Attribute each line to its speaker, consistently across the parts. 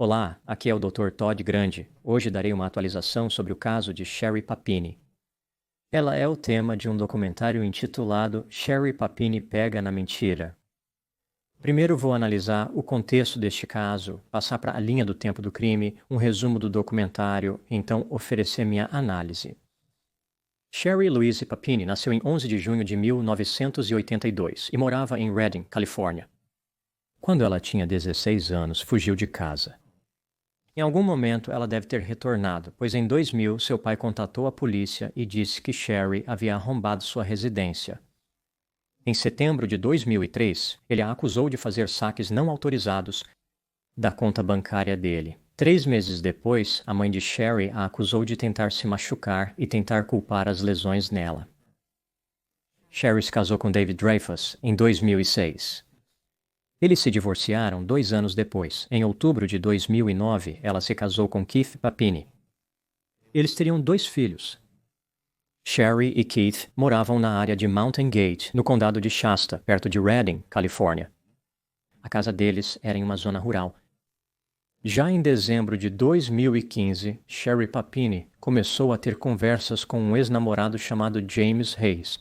Speaker 1: Olá, aqui é o Dr. Todd Grande. Hoje darei uma atualização sobre o caso de Sherry Papini. Ela é o tema de um documentário intitulado Sherry Papini Pega na Mentira. Primeiro vou analisar o contexto deste caso, passar para a linha do tempo do crime, um resumo do documentário e então oferecer minha análise. Sherry Louise Papini nasceu em 11 de junho de 1982 e morava em Redding, Califórnia. Quando ela tinha 16 anos, fugiu de casa. Em algum momento ela deve ter retornado, pois em 2000 seu pai contatou a polícia e disse que Sherry havia arrombado sua residência. Em setembro de 2003, ele a acusou de fazer saques não autorizados da conta bancária dele. 3 meses depois, a mãe de Sherry a acusou de tentar se machucar e tentar culpar as lesões nela. Sherry se casou com David Dreyfus em 2006. Eles se divorciaram 2 anos depois. Em outubro de 2009, ela se casou com Keith Papini. Eles teriam 2 filhos. Sherry e Keith moravam na área de Mountain Gate, no condado de Shasta, perto de Redding, Califórnia. A casa deles era em uma zona rural. Já em dezembro de 2015, Sherry Papini começou a ter conversas com um ex-namorado chamado James Hayes.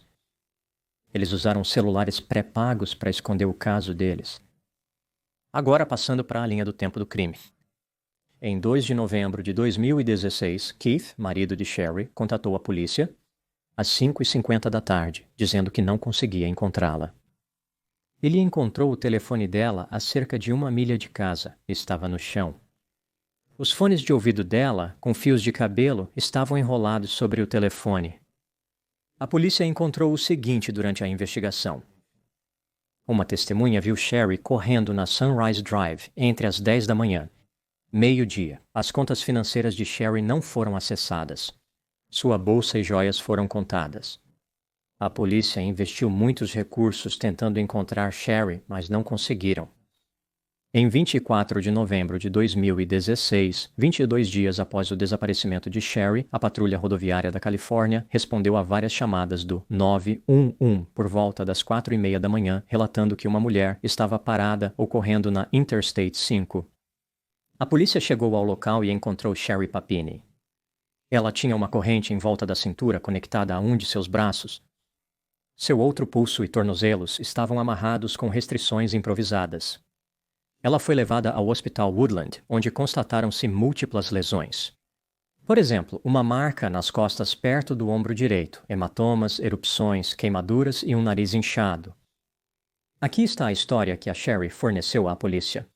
Speaker 1: Eles usaram celulares pré-pagos para esconder o caso deles. Agora passando para a linha do tempo do crime. Em 2 de novembro de 2016, Keith, marido de Sherry, contatou a polícia às 5h50 da tarde, dizendo que não conseguia encontrá-la. Ele encontrou o telefone dela a cerca de 1 milha de casa. Estava no chão. Os fones de ouvido dela, com fios de cabelo, estavam enrolados sobre o telefone. A polícia encontrou o seguinte durante a investigação. Uma testemunha viu Sherry correndo na Sunrise Drive entre as 10 da manhã. Meio-dia. As contas financeiras de Sherry não foram acessadas. Sua bolsa e joias foram contadas. A polícia investiu muitos recursos tentando encontrar Sherry, mas não conseguiram. Em 24 de novembro de 2016, 22 dias após o desaparecimento de Sherry, a Patrulha Rodoviária da Califórnia respondeu a várias chamadas do 911 por volta das 4h30 da manhã, relatando que uma mulher estava parada ou correndo na Interstate 5. A polícia chegou ao local e encontrou Sherry Papini. Ela tinha uma corrente em volta da cintura conectada a um de seus braços. Seu outro pulso e tornozelos estavam amarrados com restrições improvisadas. Ela foi levada ao Hospital Woodland, onde constataram-se múltiplas lesões. Por exemplo, uma marca nas costas perto do ombro direito, hematomas, erupções, queimaduras e um nariz inchado. Aqui está a história que a Sherry forneceu à polícia.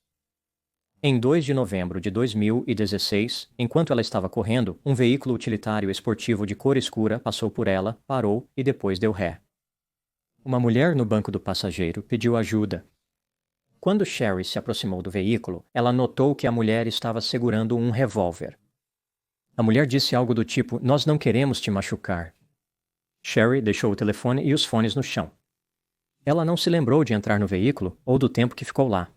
Speaker 1: Em 2 de novembro de 2016, enquanto ela estava correndo, um veículo utilitário esportivo de cor escura passou por ela, parou e depois deu ré. Uma mulher no banco do passageiro pediu ajuda. Quando Sherry se aproximou do veículo, ela notou que a mulher estava segurando um revólver. A mulher disse algo do tipo: "Nós não queremos te machucar." Sherry deixou o telefone e os fones no chão. Ela não se lembrou de entrar no veículo ou do tempo que ficou lá.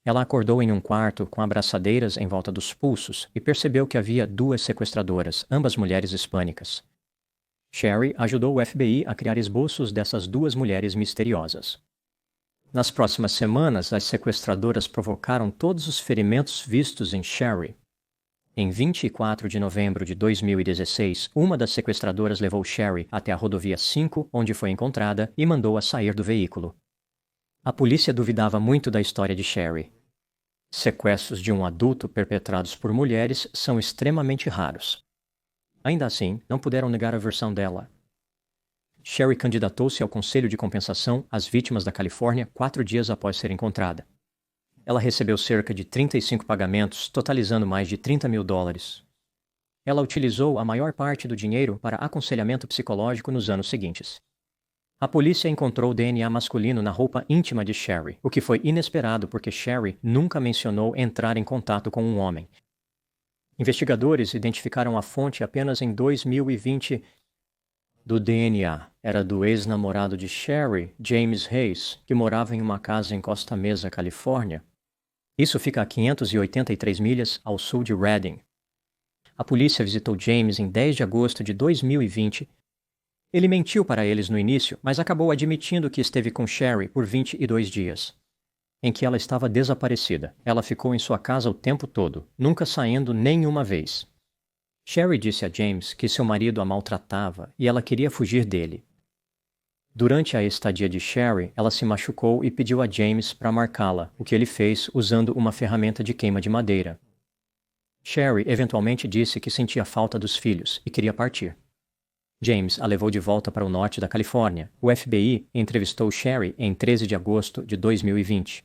Speaker 1: Ela acordou em um quarto com abraçadeiras em volta dos pulsos e percebeu que havia 2 sequestradoras, ambas mulheres hispânicas. Sherry ajudou o FBI a criar esboços dessas 2 mulheres misteriosas. Nas próximas semanas, as sequestradoras provocaram todos os ferimentos vistos em Sherry. Em 24 de novembro de 2016, uma das sequestradoras levou Sherry até a rodovia 5, onde foi encontrada, e mandou-a sair do veículo. A polícia duvidava muito da história de Sherry. Sequestros de um adulto perpetrados por mulheres são extremamente raros. Ainda assim, não puderam negar a versão dela. Sherry candidatou-se ao Conselho de Compensação às Vítimas da Califórnia 4 dias após ser encontrada. Ela recebeu cerca de 35 pagamentos, totalizando mais de $30 mil. Ela utilizou a maior parte do dinheiro para aconselhamento psicológico nos anos seguintes. A polícia encontrou DNA masculino na roupa íntima de Sherry, o que foi inesperado porque Sherry nunca mencionou entrar em contato com um homem. Investigadores identificaram a fonte apenas em 2020 do DNA. Era do ex-namorado de Sherry, James Hayes, que morava em uma casa em Costa Mesa, Califórnia. Isso fica a 583 milhas ao sul de Redding. A polícia visitou James em 10 de agosto de 2020. Ele mentiu para eles no início, mas acabou admitindo que esteve com Sherry por 22 dias. em que ela estava desaparecida. Ela ficou em sua casa o tempo todo, nunca saindo nenhuma vez. Sherry disse a James que seu marido a maltratava e ela queria fugir dele. Durante a estadia de Sherry, ela se machucou e pediu a James para marcá-la, o que ele fez usando uma ferramenta de queima de madeira. Sherry eventualmente disse que sentia falta dos filhos e queria partir. James a levou de volta para o norte da Califórnia. O FBI entrevistou Sherry em 13 de agosto de 2020.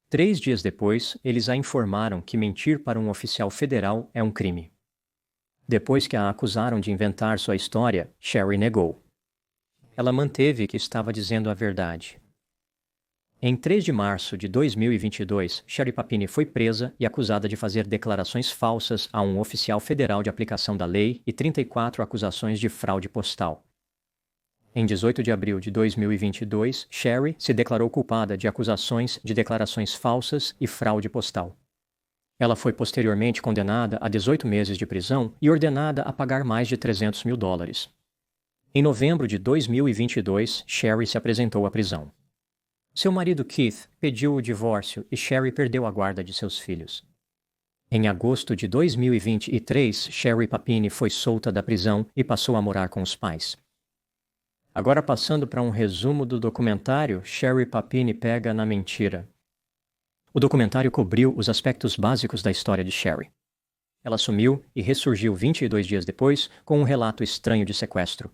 Speaker 1: 3 dias depois, eles a informaram que mentir para um oficial federal é um crime. Depois que a acusaram de inventar sua história, Sherry negou. Ela manteve que estava dizendo a verdade. Em 3 de março de 2022, Sherry Papini foi presa e acusada de fazer declarações falsas a um oficial federal de aplicação da lei e 34 acusações de fraude postal. Em 18 de abril de 2022, Sherry se declarou culpada de acusações de declarações falsas e fraude postal. Ela foi posteriormente condenada a 18 meses de prisão e ordenada a pagar mais de $300 mil. Em novembro de 2022, Sherry se apresentou à prisão. Seu marido Keith pediu o divórcio e Sherry perdeu a guarda de seus filhos. Em agosto de 2023, Sherry Papini foi solta da prisão e passou a morar com os pais. Agora passando para um resumo do documentário, Sherry Papini pega na mentira. O documentário cobriu os aspectos básicos da história de Sherry. Ela sumiu e ressurgiu 22 dias depois com um relato estranho de sequestro.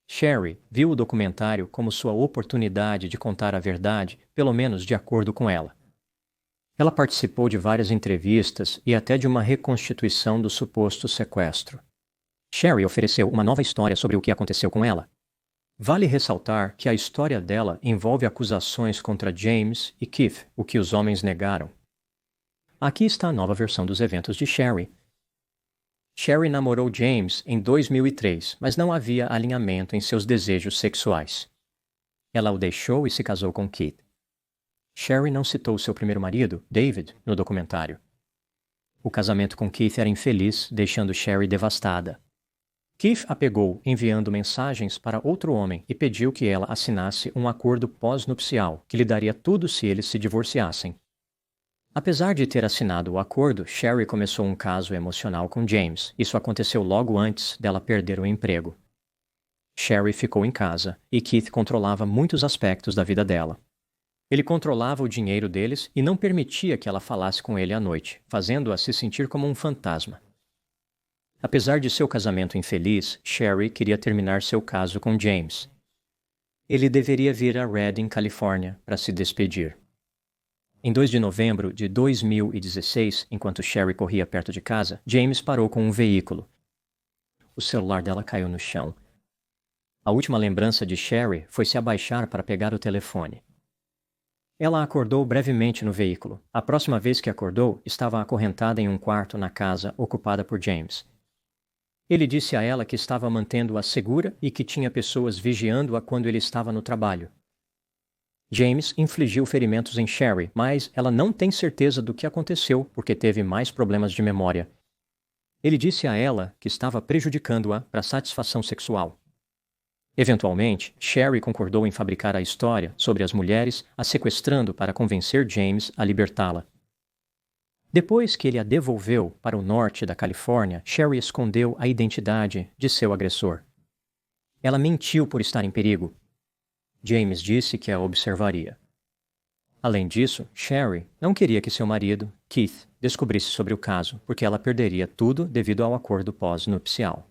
Speaker 1: Sherry viu o documentário como sua oportunidade de contar a verdade, pelo menos de acordo com ela. Ela participou de várias entrevistas e até de uma reconstituição do suposto sequestro. Sherry ofereceu uma nova história sobre o que aconteceu com ela. Vale ressaltar que a história dela envolve acusações contra James e Keith, o que os homens negaram. Aqui está a nova versão dos eventos de Sherry. Sherry namorou James em 2003, mas não havia alinhamento em seus desejos sexuais. Ela o deixou e se casou com Keith. Sherry não citou seu primeiro marido, David, no documentário. O casamento com Keith era infeliz, deixando Sherry devastada. Keith a pegou enviando mensagens para outro homem e pediu que ela assinasse um acordo pós-nupcial que lhe daria tudo se eles se divorciassem. Apesar de ter assinado o acordo, Sherry começou um caso emocional com James. Isso aconteceu logo antes dela perder o emprego. Sherry ficou em casa e Keith controlava muitos aspectos da vida dela. Ele controlava o dinheiro deles e não permitia que ela falasse com ele à noite, fazendo-a se sentir como um fantasma. Apesar de seu casamento infeliz, Sherry queria terminar seu caso com James. Ele deveria vir a Redding, Califórnia, para se despedir. Em 2 de novembro de 2016, enquanto Sherry corria perto de casa, James parou com um veículo. O celular dela caiu no chão. A última lembrança de Sherry foi se abaixar para pegar o telefone. Ela acordou brevemente no veículo. A próxima vez que acordou, estava acorrentada em um quarto na casa ocupada por James. Ele disse a ela que estava mantendo-a segura e que tinha pessoas vigiando-a quando ele estava no trabalho. James infligiu ferimentos em Sherry, mas ela não tem certeza do que aconteceu porque teve mais problemas de memória. Ele disse a ela que estava prejudicando-a para satisfação sexual. Eventualmente, Sherry concordou em fabricar a história sobre as mulheres a sequestrando para convencer James a libertá-la. Depois que ele a devolveu para o norte da Califórnia, Sherry escondeu a identidade de seu agressor. Ela mentiu por estar em perigo. James disse que a observaria. Além disso, Sherry não queria que seu marido, Keith, descobrisse sobre o caso, porque ela perderia tudo devido ao acordo pós-nupcial.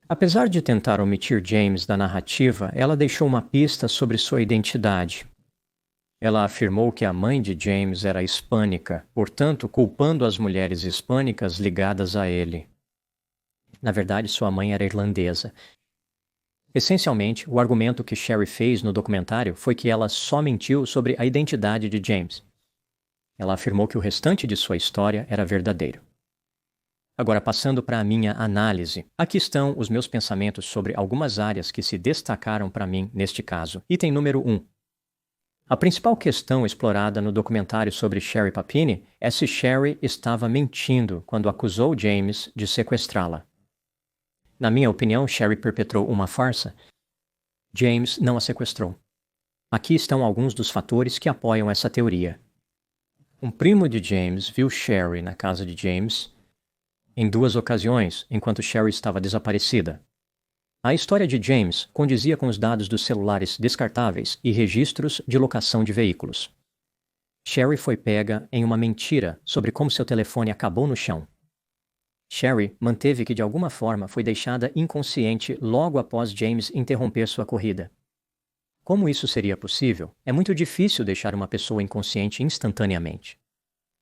Speaker 1: Apesar de tentar omitir James da narrativa, ela deixou uma pista sobre sua identidade. Ela afirmou que a mãe de James era hispânica, portanto, culpando as mulheres hispânicas ligadas a ele. Na verdade, sua mãe era irlandesa. Essencialmente, o argumento que Sherry fez no documentário foi que ela só mentiu sobre a identidade de James. Ela afirmou que o restante de sua história era verdadeiro. Agora, passando para a minha análise, aqui estão os meus pensamentos sobre algumas áreas que se destacaram para mim neste caso. Item número 1. A principal questão explorada no documentário sobre Sherry Papini é se Sherry estava mentindo quando acusou James de sequestrá-la. Na minha opinião, Sherry perpetrou uma farsa. James não a sequestrou. Aqui estão alguns dos fatores que apoiam essa teoria. Um primo de James viu Sherry na casa de James em 2 ocasiões, enquanto Sherry estava desaparecida. A história de James condizia com os dados dos celulares descartáveis e registros de locação de veículos. Sherry foi pega em uma mentira sobre como seu telefone acabou no chão. Sherry manteve que de alguma forma foi deixada inconsciente logo após James interromper sua corrida. Como isso seria possível? É muito difícil deixar uma pessoa inconsciente instantaneamente.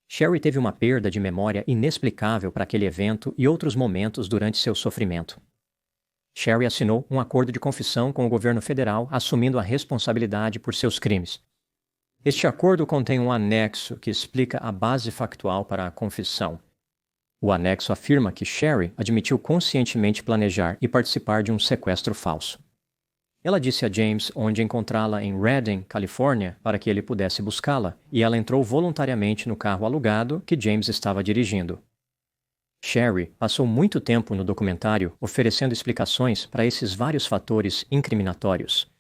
Speaker 1: Sherry teve uma perda de memória inexplicável para aquele evento e outros momentos durante seu sofrimento. Sherry assinou um acordo de confissão com o governo federal, assumindo a responsabilidade por seus crimes. Este acordo contém um anexo que explica a base factual para a confissão. O anexo afirma que Sherry admitiu conscientemente planejar e participar de um sequestro falso. Ela disse a James onde encontrá-la em Redding, Califórnia, para que ele pudesse buscá-la, e ela entrou voluntariamente no carro alugado que James estava dirigindo. Sherry passou muito tempo no documentário oferecendo explicações para esses vários fatores incriminatórios.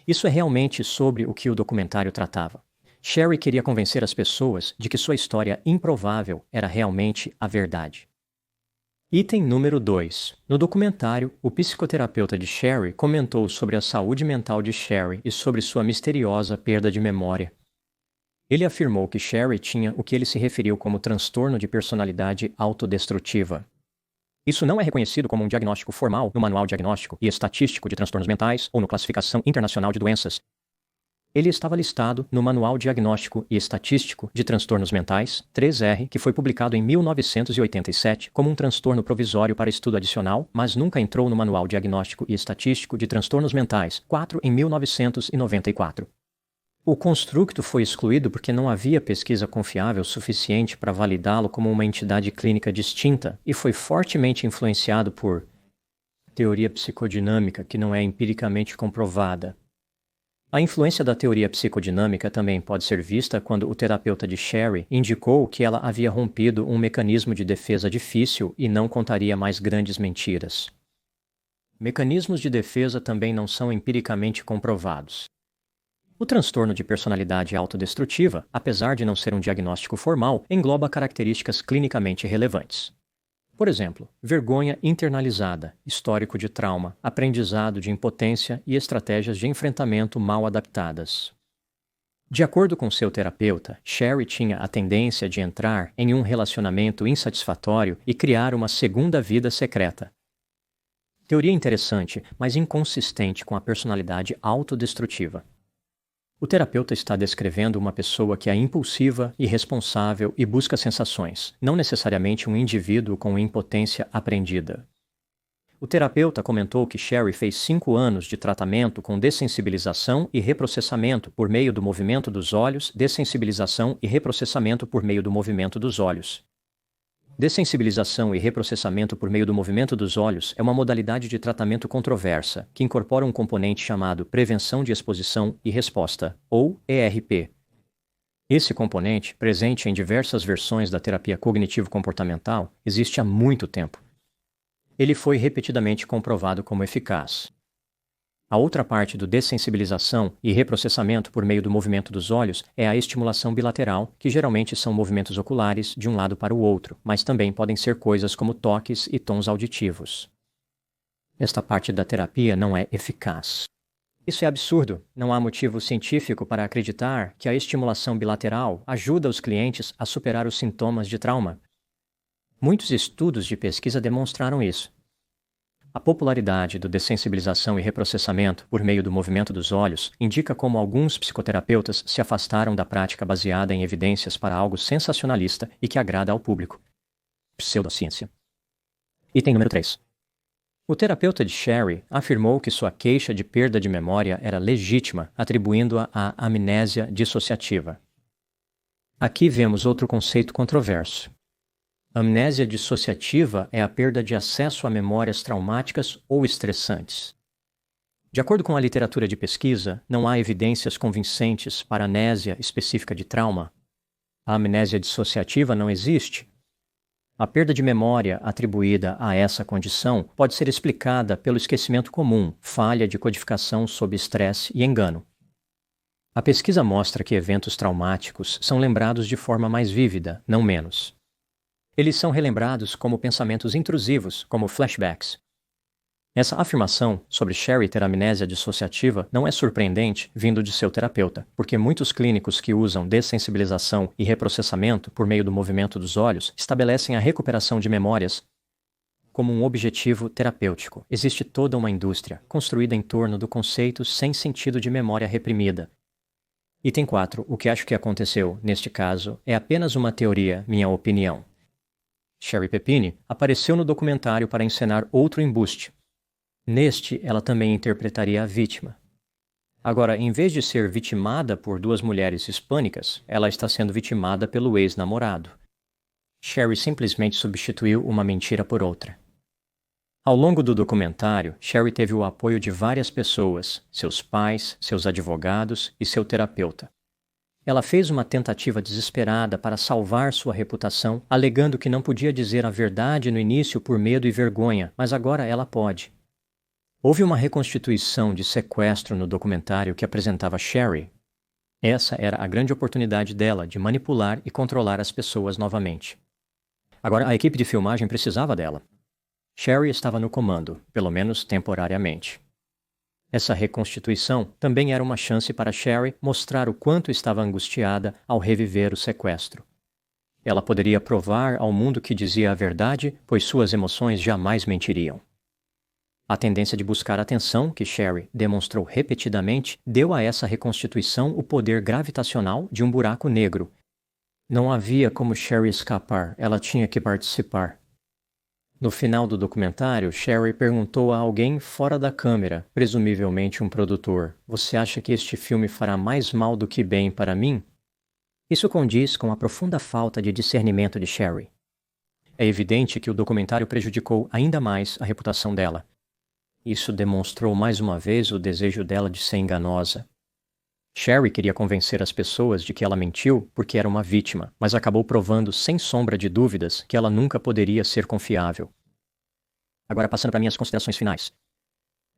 Speaker 1: Isso é realmente sobre o que o documentário tratava. Sherry queria convencer as pessoas de que sua história improvável era realmente a verdade. Item número 2. No documentário, o psicoterapeuta de Sherry comentou sobre a saúde mental de Sherry e sobre sua misteriosa perda de memória. Ele afirmou que Sherry tinha o que ele se referiu como transtorno de personalidade autodestrutiva. Isso não é reconhecido como um diagnóstico formal no Manual Diagnóstico e Estatístico de Transtornos Mentais ou no Classificação Internacional de Doenças. Ele estava listado no Manual Diagnóstico e Estatístico de Transtornos Mentais, 3R, que foi publicado em 1987 como um transtorno provisório para estudo adicional, mas nunca entrou no Manual Diagnóstico e Estatístico de Transtornos Mentais, 4, em 1994. O construto foi excluído porque não havia pesquisa confiável suficiente para validá-lo como uma entidade clínica distinta e foi fortemente influenciado por teoria psicodinâmica que não é empiricamente comprovada. A influência da teoria psicodinâmica também pode ser vista quando o terapeuta de Sherry indicou que ela havia rompido um mecanismo de defesa difícil e não contaria mais grandes mentiras. Mecanismos de defesa também não são empiricamente comprovados. O transtorno de personalidade autodestrutiva, apesar de não ser um diagnóstico formal, engloba características clinicamente relevantes. Por exemplo, vergonha internalizada, histórico de trauma, aprendizado de impotência e estratégias de enfrentamento mal adaptadas. De acordo com seu terapeuta, Sherry tinha a tendência de entrar em um relacionamento insatisfatório e criar uma segunda vida secreta. Teoria interessante, mas inconsistente com a personalidade autodestrutiva. O terapeuta está descrevendo uma pessoa que é impulsiva, irresponsável e busca sensações, não necessariamente um indivíduo com impotência aprendida. O terapeuta comentou que Sherry fez 5 anos de tratamento com dessensibilização e reprocessamento por meio do movimento dos olhos, dessensibilização e reprocessamento por meio do movimento dos olhos. Dessensibilização e reprocessamento por meio do movimento dos olhos é uma modalidade de tratamento controversa, que incorpora um componente chamado prevenção de exposição e resposta, ou ERP. Esse componente, presente em diversas versões da terapia cognitivo-comportamental, existe há muito tempo. Ele foi repetidamente comprovado como eficaz. A outra parte do dessensibilização e reprocessamento por meio do movimento dos olhos é a estimulação bilateral, que geralmente são movimentos oculares de um lado para o outro, mas também podem ser coisas como toques e tons auditivos. Esta parte da terapia não é eficaz. Isso é absurdo. Não há motivo científico para acreditar que a estimulação bilateral ajuda os clientes a superar os sintomas de trauma. Muitos estudos de pesquisa demonstraram isso. A popularidade do dessensibilização e reprocessamento por meio do movimento dos olhos indica como alguns psicoterapeutas se afastaram da prática baseada em evidências para algo sensacionalista e que agrada ao público. Pseudociência. Item número 3. O terapeuta de Sherry afirmou que sua queixa de perda de memória era legítima, atribuindo-a à amnésia dissociativa. Aqui vemos outro conceito controverso. Amnésia dissociativa é a perda de acesso a memórias traumáticas ou estressantes. De acordo com a literatura de pesquisa, não há evidências convincentes para amnésia específica de trauma. A amnésia dissociativa não existe. A perda de memória atribuída a essa condição pode ser explicada pelo esquecimento comum, falha de codificação sob estresse e engano. A pesquisa mostra que eventos traumáticos são lembrados de forma mais vívida, não menos. Eles são relembrados como pensamentos intrusivos, como flashbacks. Essa afirmação sobre Sherry ter amnésia dissociativa não é surpreendente vindo de seu terapeuta, porque muitos clínicos que usam dessensibilização e reprocessamento por meio do movimento dos olhos estabelecem a recuperação de memórias como um objetivo terapêutico. Existe toda uma indústria construída em torno do conceito sem sentido de memória reprimida. Item 4. O que acho que aconteceu, neste caso, é apenas uma teoria, minha opinião. Sherry Papini apareceu no documentário para encenar outro embuste. Neste, ela também interpretaria a vítima. Agora, em vez de ser vitimada por duas mulheres hispânicas, ela está sendo vitimada pelo ex-namorado. Sherry simplesmente substituiu uma mentira por outra. Ao longo do documentário, Sherry teve o apoio de várias pessoas, seus pais, seus advogados e seu terapeuta. Ela fez uma tentativa desesperada para salvar sua reputação, alegando que não podia dizer a verdade no início por medo e vergonha, mas agora ela pode. Houve uma reconstituição de sequestro no documentário que apresentava Sherry. Essa era a grande oportunidade dela de manipular e controlar as pessoas novamente. Agora, a equipe de filmagem precisava dela. Sherry estava no comando, pelo menos temporariamente. Essa reconstituição também era uma chance para Sherry mostrar o quanto estava angustiada ao reviver o sequestro. Ela poderia provar ao mundo que dizia a verdade, pois suas emoções jamais mentiriam. A tendência de buscar atenção que Sherry demonstrou repetidamente deu a essa reconstituição o poder gravitacional de um buraco negro. Não havia como Sherry escapar, ela tinha que participar. No final do documentário, Sherry perguntou a alguém fora da câmera, presumivelmente um produtor: "Você acha que este filme fará mais mal do que bem para mim?" Isso condiz com a profunda falta de discernimento de Sherry. É evidente que o documentário prejudicou ainda mais a reputação dela. Isso demonstrou mais uma vez o desejo dela de ser enganosa. Sherry queria convencer as pessoas de que ela mentiu porque era uma vítima, mas acabou provando sem sombra de dúvidas que ela nunca poderia ser confiável. Agora, passando para minhas considerações finais.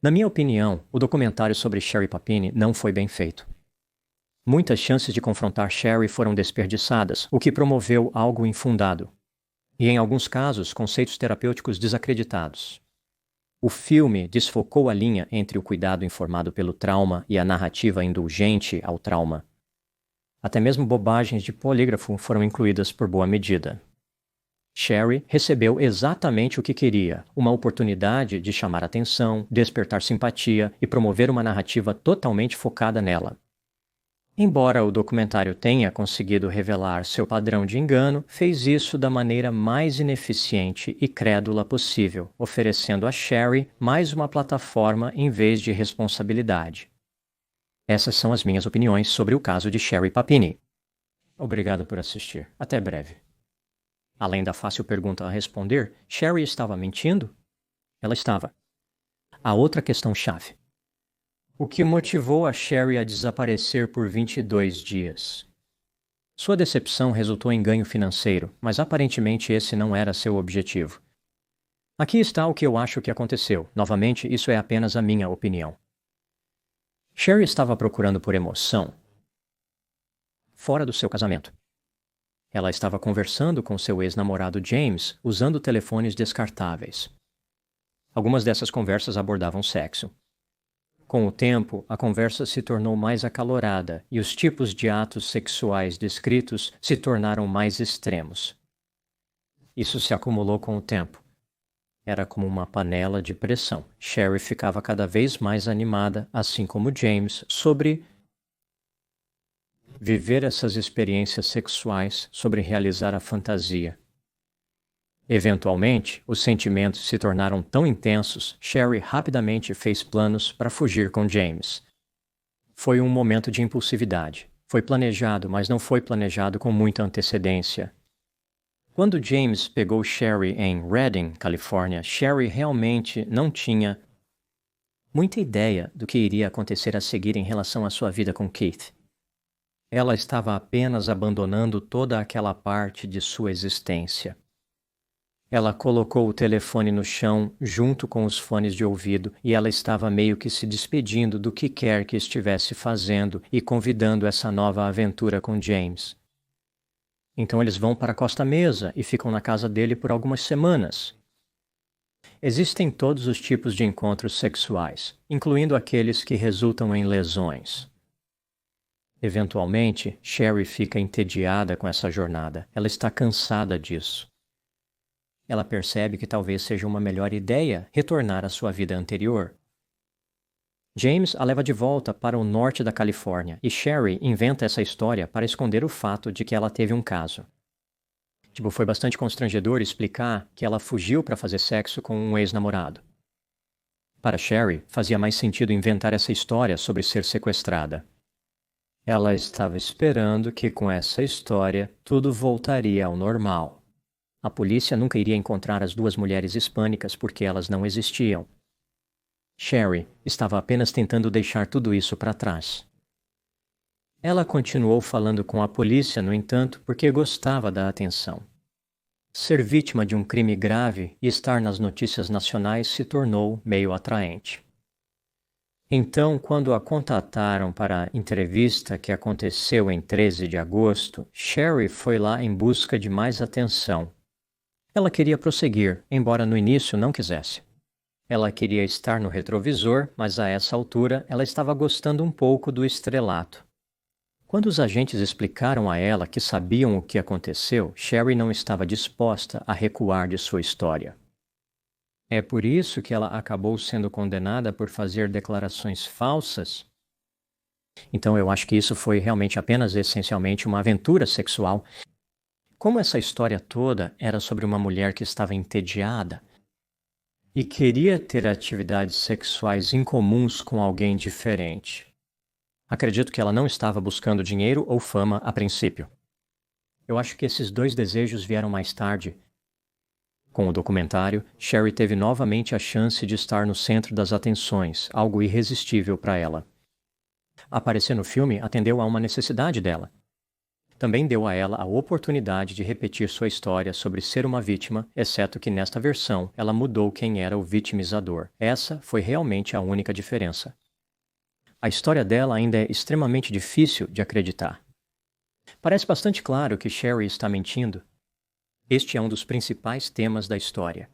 Speaker 1: Na minha opinião, o documentário sobre Sherry Papini não foi bem feito. Muitas chances de confrontar Sherry foram desperdiçadas, o que promoveu algo infundado. E, em alguns casos, conceitos terapêuticos desacreditados. O filme desfocou a linha entre o cuidado informado pelo trauma e a narrativa indulgente ao trauma. Até mesmo bobagens de polígrafo foram incluídas por boa medida. Sherry recebeu exatamente o que queria, uma oportunidade de chamar atenção, despertar simpatia e promover uma narrativa totalmente focada nela. Embora o documentário tenha conseguido revelar seu padrão de engano, fez isso da maneira mais ineficiente e crédula possível, oferecendo a Sherry mais uma plataforma em vez de responsabilidade. Essas são as minhas opiniões sobre o caso de Sherry Papini. Obrigado por assistir. Até breve. Além da fácil pergunta a responder, Sherry estava mentindo? Ela estava. A outra questão-chave. O que motivou a Sherry a desaparecer por 22 dias? Sua decepção resultou em ganho financeiro, mas aparentemente esse não era seu objetivo. Aqui está o que eu acho que aconteceu. Novamente, isso é apenas a minha opinião. Sherry estava procurando por emoção fora do seu casamento. Ela estava conversando com seu ex-namorado James usando telefones descartáveis. Algumas dessas conversas abordavam sexo. Com o tempo, a conversa se tornou mais acalorada e os tipos de atos sexuais descritos se tornaram mais extremos. Isso se acumulou com o tempo. Era como uma panela de pressão. Sherry ficava cada vez mais animada, assim como James, sobre viver essas experiências sexuais, sobre realizar a fantasia. Eventualmente, os sentimentos se tornaram tão intensos, Sherry rapidamente fez planos para fugir com James. Foi um momento de impulsividade. Foi planejado, mas não foi planejado com muita antecedência. Quando James pegou Sherry em Redding, Califórnia, Sherry realmente não tinha muita ideia do que iria acontecer a seguir em relação à sua vida com Keith. Ela estava apenas abandonando toda aquela parte de sua existência. Ela colocou o telefone no chão junto com os fones de ouvido e ela estava meio que se despedindo do que quer que estivesse fazendo e convidando essa nova aventura com James. Então eles vão para a Costa Mesa e ficam na casa dele por algumas semanas. Existem todos os tipos de encontros sexuais, incluindo aqueles que resultam em lesões. Eventualmente, Sherry fica entediada com essa jornada. Ela está cansada disso. Ela percebe que talvez seja uma melhor ideia retornar à sua vida anterior. James a leva de volta para o norte da Califórnia e Sherry inventa essa história para esconder o fato de que ela teve um caso. Foi bastante constrangedor explicar que ela fugiu para fazer sexo com um ex-namorado. Para Sherry, fazia mais sentido inventar essa história sobre ser sequestrada. Ela estava esperando que com essa história tudo voltaria ao normal. A polícia nunca iria encontrar as duas mulheres hispânicas porque elas não existiam. Sherry estava apenas tentando deixar tudo isso para trás. Ela continuou falando com a polícia, no entanto, porque gostava da atenção. Ser vítima de um crime grave e estar nas notícias nacionais se tornou meio atraente. Então, quando a contataram para a entrevista que aconteceu em 13 de agosto, Sherry foi lá em busca de mais atenção. Ela queria prosseguir, embora no início não quisesse. Ela queria estar no retrovisor, mas a essa altura ela estava gostando um pouco do estrelato. Quando os agentes explicaram a ela que sabiam o que aconteceu, Sherry não estava disposta a recuar de sua história. É por isso que ela acabou sendo condenada por fazer declarações falsas? Então eu acho que isso foi realmente apenas essencialmente uma aventura sexual. Como essa história toda era sobre uma mulher que estava entediada e queria ter atividades sexuais incomuns com alguém diferente. Acredito que ela não estava buscando dinheiro ou fama a princípio. Eu acho que esses dois desejos vieram mais tarde. Com o documentário, Sherry teve novamente a chance de estar no centro das atenções, algo irresistível para ela. Aparecer no filme atendeu a uma necessidade dela. Também deu a ela a oportunidade de repetir sua história sobre ser uma vítima, exceto que nesta versão ela mudou quem era o vitimizador. Essa foi realmente a única diferença. A história dela ainda é extremamente difícil de acreditar. Parece bastante claro que Sherry está mentindo. Este é um dos principais temas da história.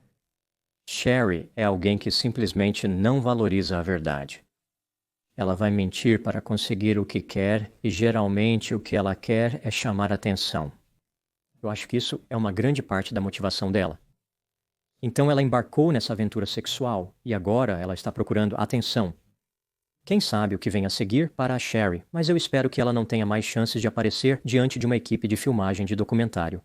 Speaker 1: Sherry é alguém que simplesmente não valoriza a verdade. Ela vai mentir para conseguir o que quer e geralmente o que ela quer é chamar atenção. Eu acho que isso é uma grande parte da motivação dela. Então ela embarcou nessa aventura sexual e agora ela está procurando atenção. Quem sabe o que vem a seguir para a Sherry, mas eu espero que ela não tenha mais chances de aparecer diante de uma equipe de filmagem de documentário.